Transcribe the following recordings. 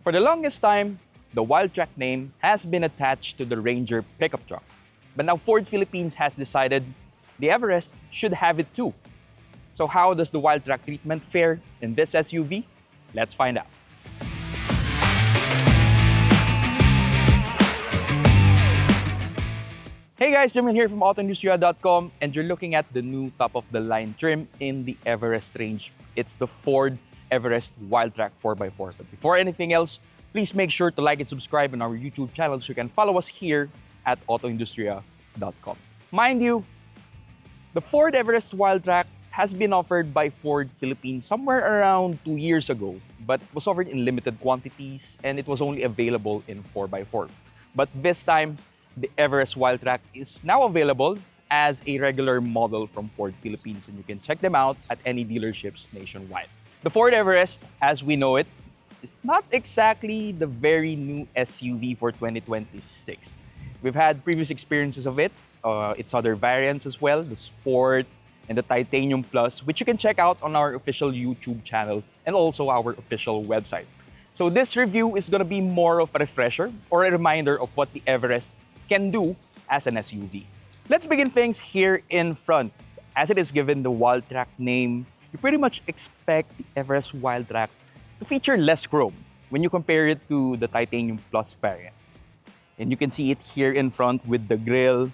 For the longest time, the Wildtrak name has been attached to the Ranger pickup truck. But now Ford Philippines has decided the Everest should have it too. So how does the Wildtrak treatment fare in this SUV? Let's find out. Hey guys, Jamil here from AutoIndustriya.com, and you're looking at the new top-of-the-line trim in the Everest range. It's the Ford Everest Wildtrak 4x4. But before anything else, please make sure to like and subscribe on our YouTube channel so you can follow us here at AutoIndustriya.com. Mind you, the Ford Everest Wildtrak has been offered by Ford Philippines somewhere around 2 years ago, but it was offered in limited quantities and it was only available in 4x4. But this time, the Everest Wildtrak is now available as a regular model from Ford Philippines, and you can check them out at any dealerships nationwide. The Ford Everest, as we know it, is not exactly the very new SUV for 2026. We've had previous experiences of it, its other variants as well, the Sport and the Titanium Plus, which you can check out on our official YouTube channel and also our official website. So this review is going to be more of a refresher or a reminder of what the Everest can do as an SUV. Let's begin things here in front. As it is given the Wildtrak name, you pretty much expect the Everest Wildtrak to feature less chrome when you compare it to the Titanium Plus variant. And you can see it here in front with the grille.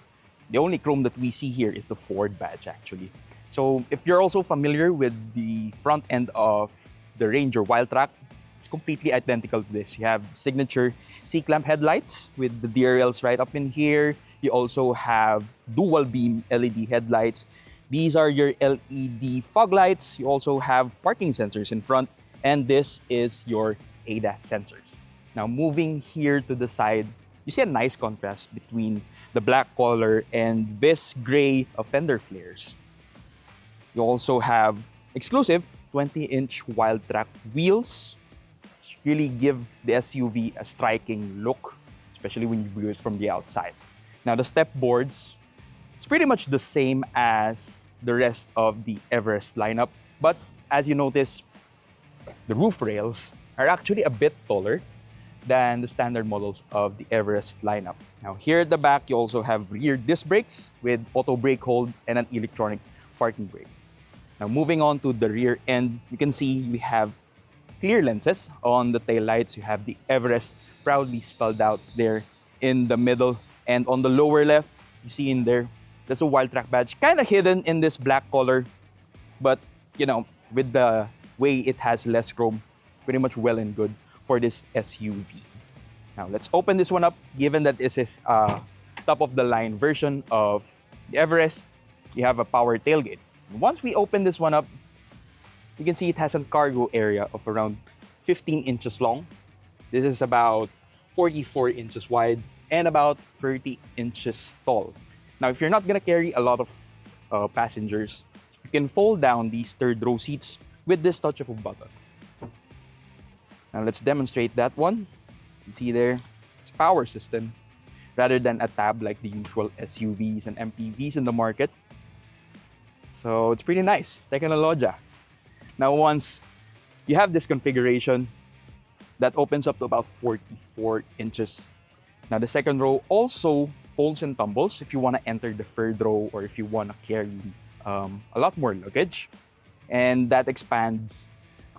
The only chrome that we see here is the Ford badge actually. So if you're also familiar with the front end of the Ranger Wildtrak, it's completely identical to this. You have the signature C-clamp headlights with the DRLs right up in here. You also have dual beam LED headlights. These are your LED fog lights. You also have parking sensors in front, and this is your ADAS sensors. Now moving here to the side, you see a nice contrast between the black color and this gray fender flares. You also have exclusive 20-inch Wildtrak wheels. Really give the SUV a striking look, especially when you view it from the outside. Now the step boards, it's pretty much the same as the rest of the Everest lineup, but as you notice, the roof rails are actually a bit taller than the standard models of the Everest lineup. Now here at the back, you also have rear disc brakes with auto brake hold and an electronic parking brake. Now moving on to the rear end, you can see we have clear lenses on the taillights. You have the Everest proudly spelled out there in the middle. And on the lower left, you see in there, there's a Wildtrak badge, kind of hidden in this black color. But, you know, with the way it has less chrome, pretty much well and good for this SUV. Now, let's open this one up, given that this is a top-of-the-line version of the Everest. You have a power tailgate. Once we open this one up, you can see it has a cargo area of around 15 inches long. This is about 44 inches wide and about 30 inches tall. Now, if you're not gonna carry a lot of passengers, you can fold down these third row seats with this touch of a button. Now, let's demonstrate that one. You see there, it's a power system rather than a tab like the usual SUVs and MPVs in the market. So it's pretty nice, technologia. Now, once you have this configuration, that opens up to about 44 inches. Now, the second row also folds and tumbles if you want to enter the third row or if you want to carry a lot more luggage. And that expands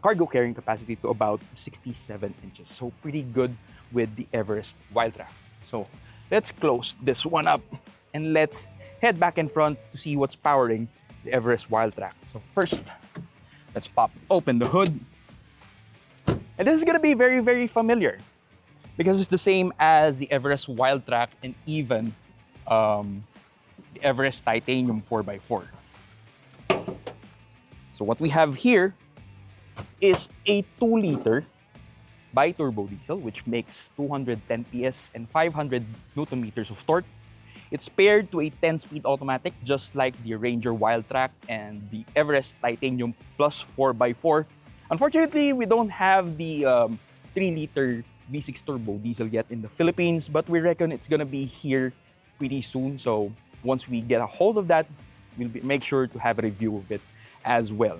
cargo carrying capacity to about 67 inches. So pretty good with the Everest Wildtrak. So let's close this one up and let's head back in front to see what's powering the Everest Wildtrak. So first, let's pop open the hood. And this is gonna be very, very familiar because it's the same as the Everest Wildtrak and even the Everest Titanium 4x4. So what we have here is a 2-liter bi-turbo diesel, which makes 210 PS and 500 Newton meters of torque. It's paired to a 10-speed automatic, just like the Ranger Wildtrak and the Everest Titanium Plus 4x4. Unfortunately, we don't have the 3-liter V6 turbo diesel yet in the Philippines, but we reckon it's gonna be here pretty soon. So once we get a hold of that, we'll make sure to have a review of it as well.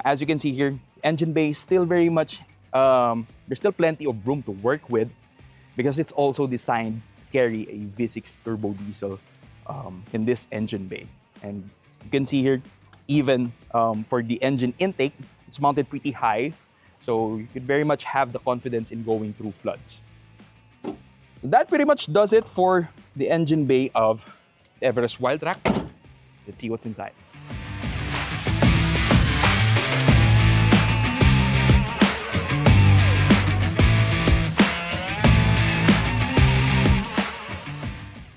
As you can see here, engine bay is still very much there's still plenty of room to work with because it's also designed to carry a V6 turbo diesel in this engine bay. And you can see here, even for the engine intake, it's mounted pretty high. So you could very much have the confidence in going through floods. That pretty much does it for the engine bay of the Everest Wildtrak. Let's see what's inside.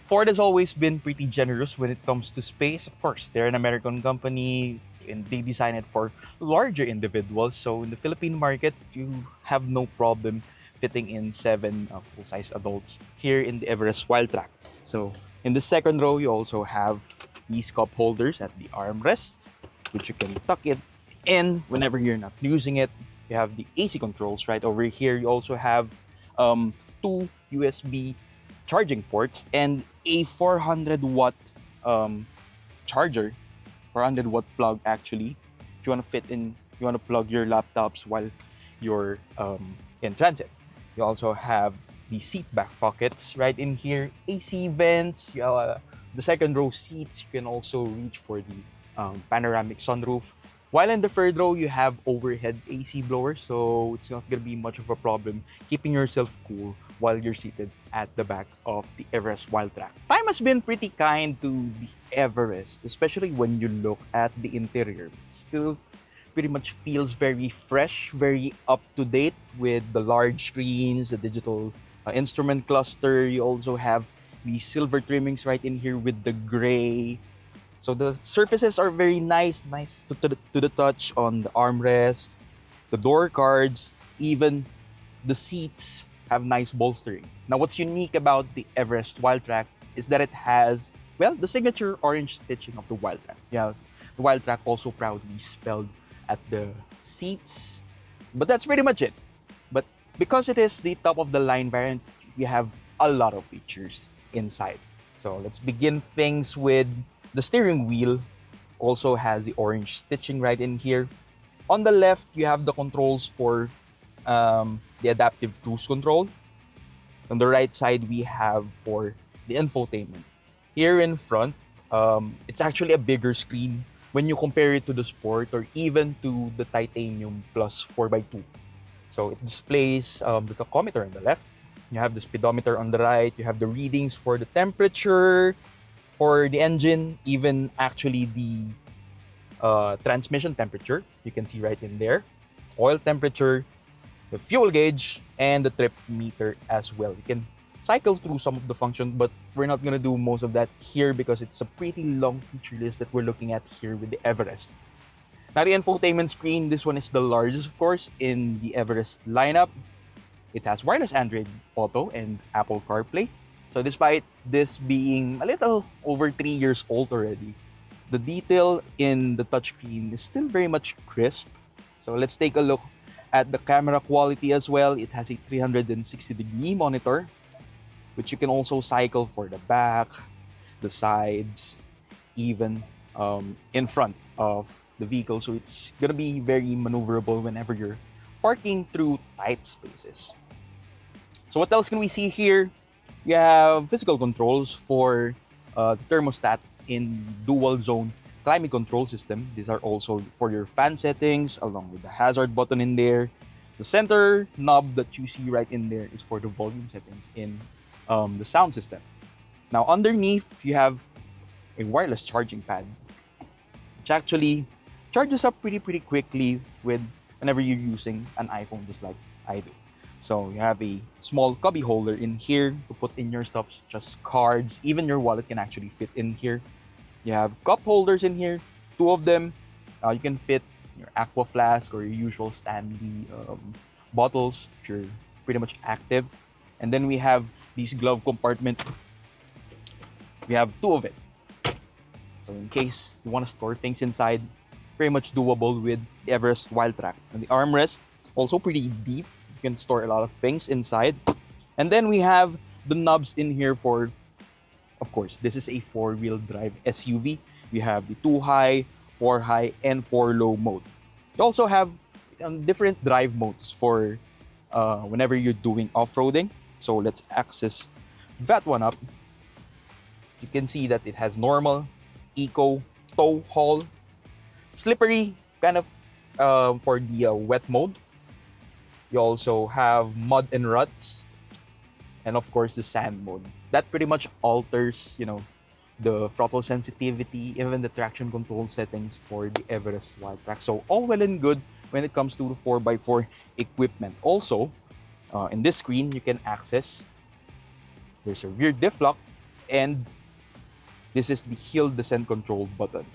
Ford has always been pretty generous when it comes to space. Of course, they're an American company and they design it for larger individuals. So in the Philippine market, you have no problem fitting in 7 full-size adults here in the Everest Wildtrak. So in the second row, you also have these cup holders at the armrest, which you can tuck it in whenever you're not using it. You have the AC controls right over here. You also have 2 USB charging ports and a 400 watt charger, 400 watt plug actually. If you want to you want to plug your laptops while you're in transit. You also have the seat back pockets right in here, AC vents, the second row seats. You can also reach for the panoramic sunroof. While in the third row, you have overhead AC blowers, so it's not going to be much of a problem keeping yourself cool while you're seated at the back of the Everest Wildtrak. Time has been pretty kind to the Everest, especially when you look at the interior. Still pretty much feels very fresh, very up-to-date with the large screens, the digital instrument cluster. You also have the silver trimmings right in here with the gray. So the surfaces are very nice to the touch on the armrest, the door cards, even the seats have nice bolstering. Now what's unique about the Everest Wildtrak is that it has, well, the signature orange stitching of the Wildtrak. Yeah, the Wildtrak also proudly spelled at the seats, but that's pretty much it. But because it is the top of the line variant, you have a lot of features inside. So let's begin things with the steering wheel. Also has the orange stitching right in here. On the left, you have the controls for the adaptive cruise control. On the right side, we have for the infotainment. Here in front, it's actually a bigger screen when you compare it to the Sport or even to the Titanium Plus 4x2. So it displays the tachometer on the left. You have the speedometer on the right. You have the readings for the temperature, for the engine, even actually the transmission temperature. You can see right in there. Oil temperature, the fuel gauge, and the trip meter as well. You can cycle through some of the functions, but we're not gonna do most of that here because it's a pretty long feature list that we're looking at here with the Everest. Now the infotainment screen, this one is the largest, of course, in the Everest lineup. It has wireless Android Auto and Apple CarPlay. So despite this being a little over 3 years old already, the detail in the touchscreen is still very much crisp. So let's take a look at the camera quality as well. It has a 360-degree monitor, which you can also cycle for the back, the sides, even in front of the vehicle. So it's gonna be very maneuverable whenever you're parking through tight spaces. So what else can we see here? You have physical controls for the thermostat in dual zone climate control system. These are also for your fan settings along with the hazard button in there. The center knob that you see right in there is for the volume settings in the sound system. Now underneath you have a wireless charging pad, which actually charges up pretty quickly with whenever you're using an iPhone just like I do. So you have a small cubby holder in here to put in your stuff such as cards. Even your wallet can actually fit in here. You have cup holders in here, 2 of them. You can fit your aqua flask or your usual Stanley bottles if you're pretty much active. And then we have these glove compartment. We have 2 of it. So in case you want to store things inside, very much doable with the Everest Wildtrak. And the armrest, also pretty deep. You can store a lot of things inside. And then we have the knobs in here for, of course, this is a 4-wheel drive SUV. We have the 2 high, 4 high, and 4 low mode. You also have different drive modes for whenever you're doing off-roading. So let's access that one up. You can see that it has normal, eco, tow, haul, slippery, kind of for the wet mode. You also have mud and ruts, and of course the sand mode. That pretty much alters, the throttle sensitivity, even the traction control settings for the Everest Wildtrak. So all well and good when it comes to the 4x4 equipment. Also, in this screen, you can access, there's a rear diff lock, and this is the hill descent control button.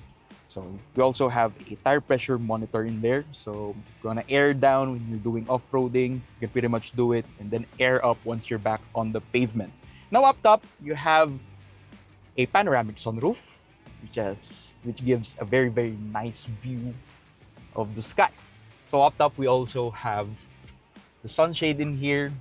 So we also have a tire pressure monitor in there. So if you're gonna air down when you're doing off-roading, you can pretty much do it, and then air up once you're back on the pavement. Now up top, you have a panoramic sunroof, which gives a very, very nice view of the sky. So up top, we also have the sunshade in here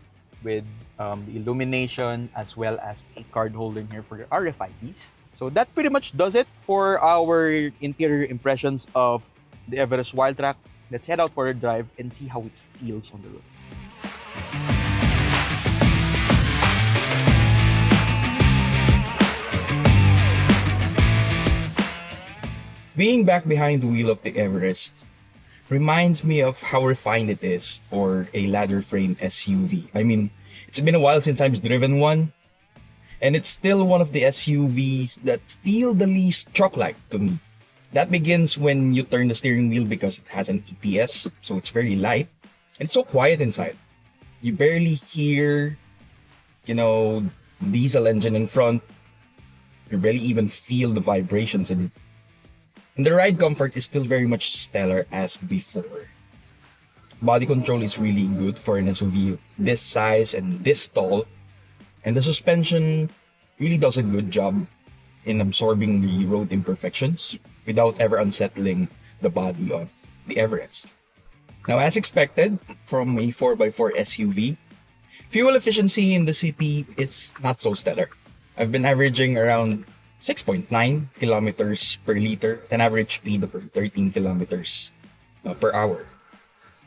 with the illumination, as well as a card holder in here for your RFIDs. So that pretty much does it for our interior impressions of the Everest Wildtrak. Let's head out for a drive and see how it feels on the road. Being back behind the wheel of the Everest reminds me of how refined it is for a ladder frame SUV. I mean, it's been a while since I've driven one, and it's still one of the SUVs that feel the least truck-like to me. That begins when you turn the steering wheel because it has an EPS, so it's very light, and it's so quiet inside. You barely hear, diesel engine in front. You barely even feel the vibrations in it. And the ride comfort is still very much stellar as before. Body control is really good for an SUV this size and this tall. And the suspension really does a good job in absorbing the road imperfections without ever unsettling the body of the Everest. Now, as expected from a 4x4 SUV, fuel efficiency in the city is not so stellar. I've been averaging around 6.9 kilometers per liter, an average speed of 13 kilometers per hour.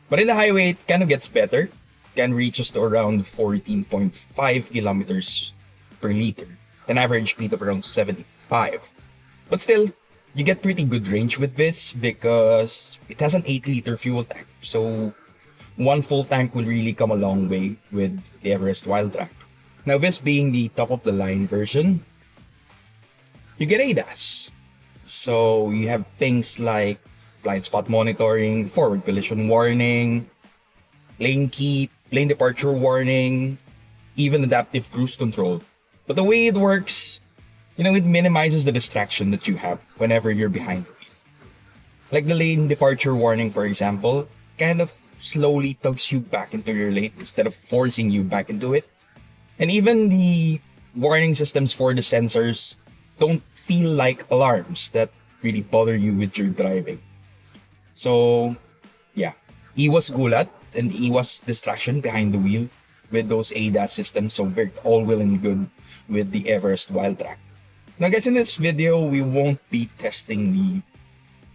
But in the highway, it kind of gets better. Can reach us to around 14.5 kilometers per liter, an average speed of around 75. But still, you get pretty good range with this because it has an 8-liter fuel tank. So one full tank will really come a long way with the Everest Wildtrak. Now, this being the top-of-the-line version, you get ADAS. So you have things like blind spot monitoring, forward collision warning, lane keep, lane departure warning, even adaptive cruise control. But the way it works, it minimizes the distraction that you have whenever you're behind the wheel. Like the lane departure warning, for example, kind of slowly tugs you back into your lane instead of forcing you back into it. And even the warning systems for the sensors don't feel like alarms that really bother you with your driving. So, yeah, iwas gulat and iwas distraction behind the wheel with those ADAS systems, so we're all well and good with the Everest Wildtrak. Now guys, in this video, we won't be testing the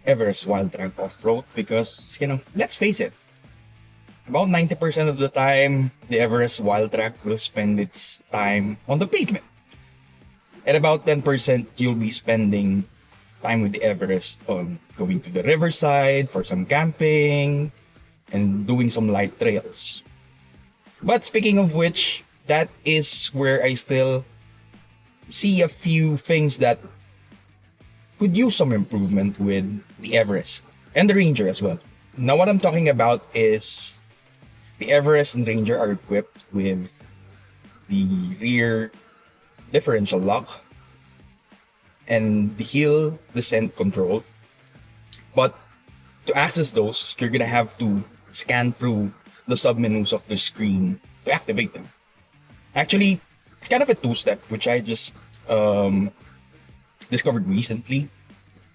Everest Wildtrak off-road because, let's face it, about 90% of the time, the Everest Wildtrak will spend its time on the pavement. At about 10%, you'll be spending time with the Everest on going to the riverside for some camping and doing some light trails. But speaking of which, that is where I still see a few things that could use some improvement with the Everest and the Ranger as well. Now what I'm talking about is the Everest and Ranger are equipped with the rear differential lock and the hill descent control. But to access those, you're gonna have to scan through the sub-menus of the screen to activate them. Actually, it's kind of a two-step, which I just discovered recently.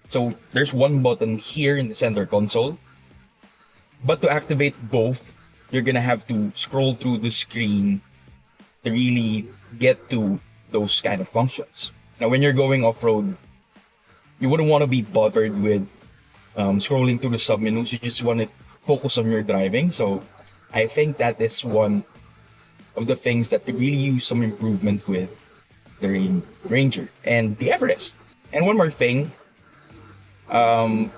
So there's one button here in the center console, but to activate both, you're gonna have to scroll through the screen to really get to those kind of functions. Now, when you're going off-road, you wouldn't want to be bothered with scrolling through the sub-menus. You just want to focus on your driving. So I think that is one of the things that could really use some improvement with the Ranger and the Everest. And one more thing, the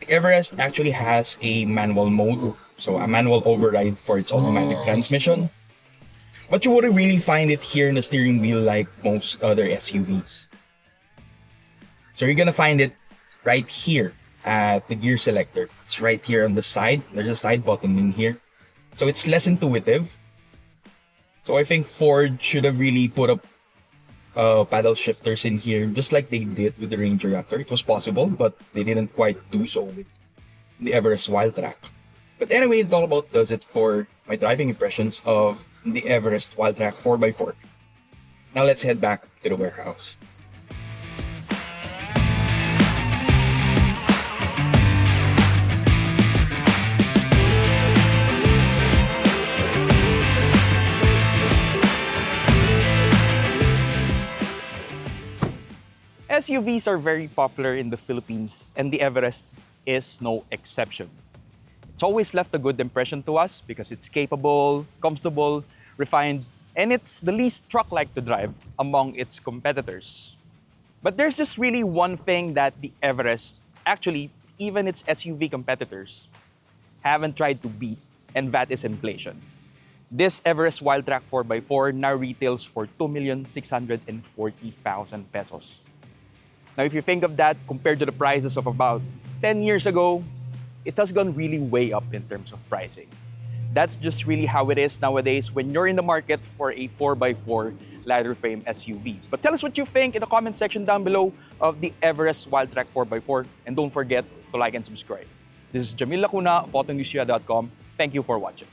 Everest actually has a manual mode, so a manual override for its automatic transmission. But you wouldn't really find it here in the steering wheel like most other SUVs. So you're gonna find it right here at the gear selector. It's right here on the side. There's a side button in here. So it's less intuitive. So I think Ford should have really put up paddle shifters in here, just like they did with the Ranger Raptor. It was possible, but they didn't quite do so with the Everest Wildtrak. But anyway, it all about does it for my driving impressions of the Everest Wildtrak 4x4. Now let's head back to the warehouse. SUVs are very popular in the Philippines, and the Everest is no exception. It's always left a good impression to us because it's capable, comfortable, refined, and it's the least truck-like to drive among its competitors. But there's just really one thing that the Everest, actually even its SUV competitors, haven't tried to beat, and that is inflation. This Everest Wildtrak 4x4 now retails for 2,640,000 pesos. Now, if you think of that compared to the prices of about 10 years ago, it has gone really way up in terms of pricing. That's just really how it is nowadays when you're in the market for a 4x4 ladder frame SUV. But tell us what you think in the comment section down below of the Everest Wildtrak 4x4, and don't forget to like and subscribe. This is Jamil of AutoIndustriya.com. Thank you for watching.